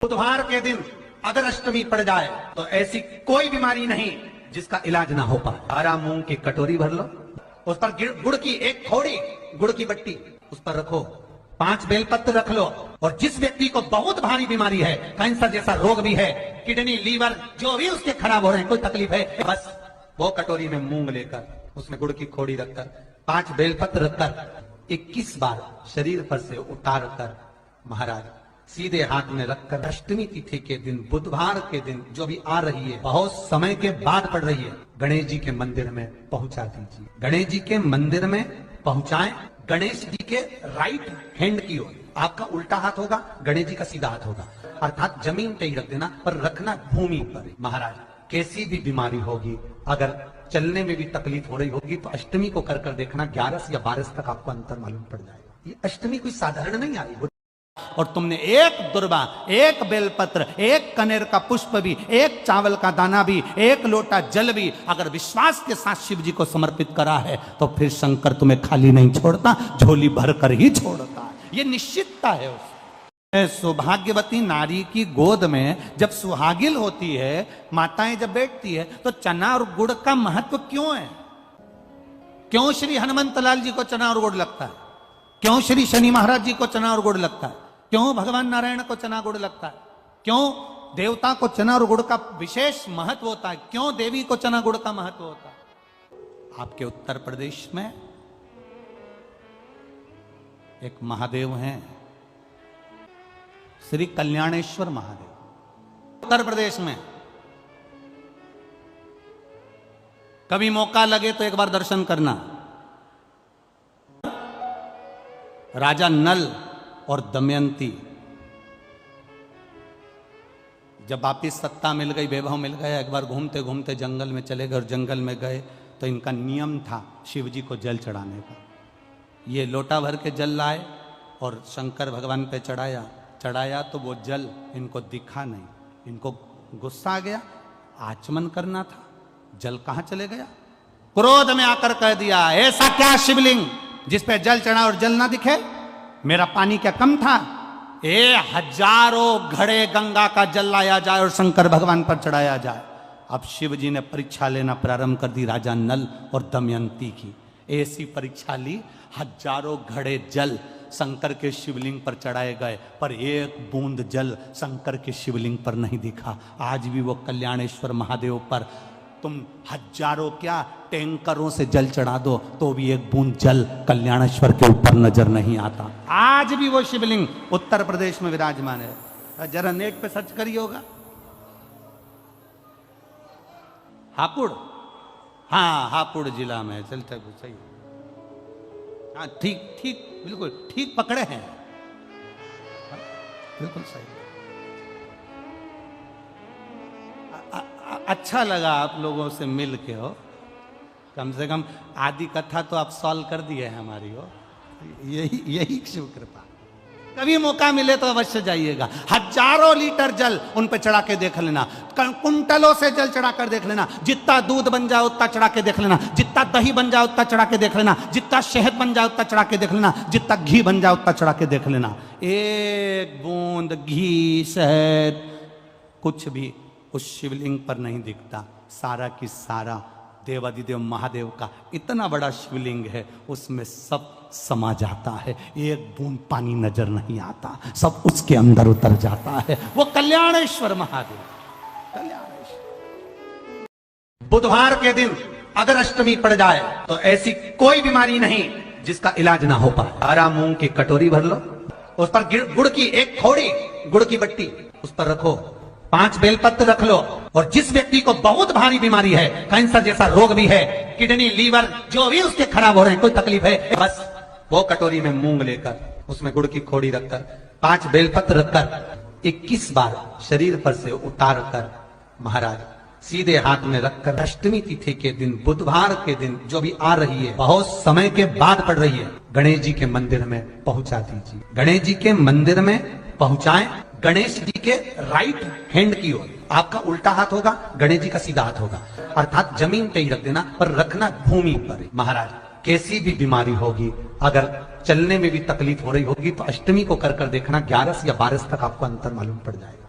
बुधवार के दिन अगर अष्टमी पड़ जाए तो ऐसी कोई बीमारी नहीं जिसका इलाज ना हो पाए। हरा मूंग की कटोरी भर लो, उस पर गुड़ की एक थोड़ी गुड़ की बट्टी उस पर रखो, 5 बेलपत्र रख लो, और जिस व्यक्ति को बहुत भारी बीमारी है, कैंसर जैसा रोग भी है, किडनी लीवर जो भी उसके खराब हो रहे हैं, कोई तकलीफ है, बस वो कटोरी में मूंग लेकर उसमें गुड़ की खोड़ी रखकर 5 बेलपत्र रखकर 21 बार शरीर पर से उतार कर महाराज सीधे हाथ में रखकर अष्टमी तिथि के दिन बुधवार के दिन जो भी आ रही है, बहुत समय के बाद पड़ रही है, गणेश जी के मंदिर में पहुंचा दीजिए। गणेश जी के मंदिर में पहुंचाएं। गणेश जी के राइट हैंड की ओर आपका उल्टा हाथ होगा, गणेश जी का सीधा हाथ होगा, अर्थात जमीन पे ही रख देना, पर रखना भूमि पर। महाराज कैसी भी बीमारी होगी, अगर चलने में भी तकलीफ हो रही होगी तो अष्टमी को कर देखना, 11 या 12 तक आपको अंतर मालूम पड़ जाएगा। ये अष्टमी कोई साधारण नहीं आई। और तुमने एक दुर्वा, एक बेलपत्र, एक कनेर का पुष्प भी, एक चावल का दाना भी, एक लोटा जल भी अगर विश्वास के साथ शिव जी को समर्पित करा है तो फिर शंकर तुम्हें खाली नहीं छोड़ता, झोली भर कर ही छोड़ता है। ये निश्चितता है उसकी। सौभाग्यवती नारी की गोद में जब सुहागिल होती है, माताएं जब बैठती है, तो चना और गुड़ का महत्व क्यों है? क्यों श्री हनुमंत लाल जी को चना और गुड़ लगता है? क्यों श्री शनि महाराज जी को चना और गुड़ लगता है? क्यों भगवान नारायण को चना गुड़ लगता है? क्यों देवता को चना और गुड़ का विशेष महत्व होता है? क्यों देवी को चना गुड़ का महत्व होता है? आपके उत्तर प्रदेश में एक महादेव हैं, श्री कल्याणेश्वर महादेव। उत्तर प्रदेश में कभी मौका लगे तो एक बार दर्शन करना। राजा नल और दमयंती जब वापिस सत्ता मिल गई, वैभव मिल गया, एक बार घूमते घूमते जंगल में चले गए, और जंगल में गए तो इनका नियम था शिव जी को जल चढ़ाने का। ये लोटा भर के जल लाए और शंकर भगवान पे चढ़ाया तो वो जल इनको दिखा नहीं। इनको गुस्सा आ गया, आचमन करना था, जल कहां चले गया? क्रोध में आकर कह दिया, ऐसा क्या शिवलिंग जिस पे जल चढ़ा और जल ना दिखे? मेरा पानी क्या कम था? 1000 घड़े गंगा का जल लाया जाए और शंकर भगवान पर चढ़ाया जाए। अब शिव जी ने परीक्षा लेना प्रारंभ कर दी राजा नल और दमयंती की। ऐसी परीक्षा ली, 1000 घड़े जल शंकर के शिवलिंग पर चढ़ाए गए, पर एक बूंद जल शंकर के शिवलिंग पर नहीं दिखा। आज भी वो कल्याणेश्वर महादेव पर तुम 1000 क्या टैंकरों से जल चढ़ा दो तो भी एक बूंद जल कल्याणेश्वर के ऊपर नजर नहीं आता। आज भी वो शिवलिंग उत्तर प्रदेश में विराजमान है। जरा नेट पे सर्च करिए होगा, हापुड़, हाँ हापुड़ जिला में। चलते सही, हाँ ठीक बिल्कुल ठीक पकड़े हैं, बिल्कुल सही। अच्छा लगा आप लोगों से मिल के, हो कम से कम आदि कथा तो आप सॉल्व कर दिए हैं हमारी, हो यही शिव कृपा। कभी मौका मिले तो अवश्य जाइएगा। 1000 लीटर जल उन पे चढ़ा के देख लेना, कुंटलों से जल चढ़ा कर देख लेना, जितना दूध बन जाए उतना चढ़ा के देख लेना, जितना दही बन जाए उतना चढ़ा के देख लेना, जितना शहद बन जाए उतना चढ़ा के देख लेना, जितना घी बन जाए उतना चढ़ा के देख लेना। एक बूंद घी शहद कुछ भी उस शिवलिंग पर नहीं दिखता। सारा की सारा देवादिदेव महादेव का इतना बड़ा शिवलिंग है, उसमें सब समा जाता है, एक बूंद पानी नजर नहीं आता, सब उसके अंदर उतर जाता है। वो कल्याणेश्वर महादेव, कल्याणेश्वर। बुधवार के दिन अगर अष्टमी पड़ जाए तो ऐसी कोई बीमारी नहीं जिसका इलाज ना हो पाए। हरा मूंग की कटोरी भर लो, उस पर गुड़ की एक थोड़ी गुड़ की बट्टी उस पर रखो, 5 बेलपत्र रख लो, और जिस व्यक्ति को बहुत भारी बीमारी है, कैंसर जैसा रोग भी है, किडनी लीवर जो भी उसके खराब हो रहे हैं, कोई तकलीफ है, बस वो कटोरी में मूंग लेकर उसमें गुड़ की खोड़ी रखकर 5 बेलपत्र रखकर 21 बार शरीर पर से उतार कर महाराज सीधे हाथ में रखकर अष्टमी तिथि के दिन बुधवार के दिन जो भी आ रही है, बहुत समय के बाद पड़ रही है, गणेश जी के मंदिर में पहुंचा दीजिए। गणेश जी के मंदिर में पहुंचाएं। गणेश जी के राइट हैंड की ओर आपका उल्टा हाथ होगा, गणेश जी का सीधा हाथ होगा, अर्थात जमीन पे ही रख देना, पर रखना भूमि पर। महाराज कैसी भी बीमारी होगी, अगर चलने में भी तकलीफ हो रही होगी तो अष्टमी को कर देखना, 11 या 12 तक आपको अंतर मालूम पड़ जाएगा।